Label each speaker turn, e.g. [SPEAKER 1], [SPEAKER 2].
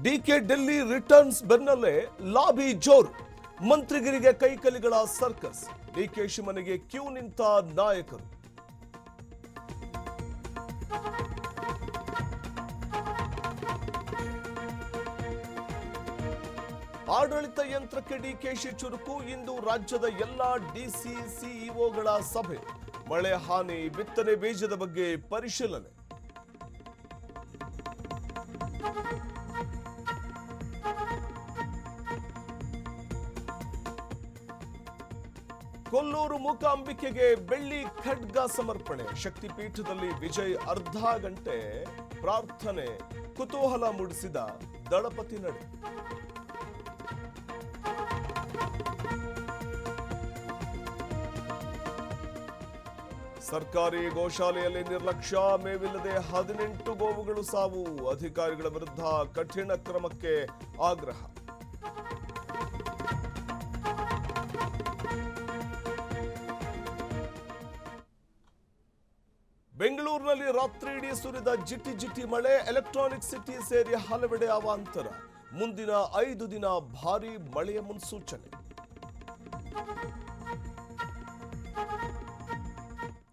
[SPEAKER 1] DK Delhi returns ಬೆನ್ನಲ್ಲೇ lobby ಜೋರು. ಮಂತ್ರಿಗಿರಿಗೆ ಕೈಕಲಿಗಳ circus. DKShi ಮನೆಗೆ ಕ್ಯೂ ನಿಂತ ನಾಯಕರು. ಆಡಳಿತ ಯಂತ್ರಕ್ಕೆ ಡಿಕೆಶಿ ಚುರುಕು. ಇಂದು ರಾಜ್ಯದ ಎಲ್ಲಾ ಡಿಸಿ ಸಿಇಒಗಳ ಸಭೆ. ಮಳೆ ಹಾನಿ, ಬಿತ್ತನೆ ಬೀಜದ ಬಗ್ಗೆ ಪರಿಶೀಲನೆ. ಕೊಲ್ಲೂರು ಮೂಕಾಂಬಿಕೆಗೆ ಬೆಳ್ಳಿ ಖಡ್ಗ ಸಮರ್ಪಣೆ. ಶಕ್ತಿಪೀಠದಲ್ಲಿ ವಿಜಯ್ ಅರ್ಧ ಗಂಟೆ ಪ್ರಾರ್ಥನೆ. ಕುತೂಹಲ ಮೂಡಿಸಿದ ದಳಪತಿ ನಡೆ. ಸರ್ಕಾರಿ ಗೋಶಾಲೆಯಲ್ಲಿ ನಿರ್ಲಕ್ಷ್ಯ, ಮೇವಿಲ್ಲದೆ 18 ಗೋವುಗಳು ಸಾವು. ಅಧಿಕಾರಿಗಳ ವಿರುದ್ಧ ಕಠಿಣ ಕ್ರಮಕ್ಕೆ ಆಗ್ರಹ. ಬೆಂಗಳೂರಿನಲ್ಲಿ ರಾತ್ರಿಯಿಡೀ ಸುರಿದ ಜಿಟಿ ಜಿಟಿ ಮಳೆ. ಎಲೆಕ್ಟ್ರಾನಿಕ್ ಸಿಟಿ ಸೇರಿ ಹಲವೆಡೆ ಅವಾಂತರ. ಮುಂದಿನ 5 ದಿನ ಭಾರೀ ಮಳೆಯ ಮುನ್ಸೂಚನೆ.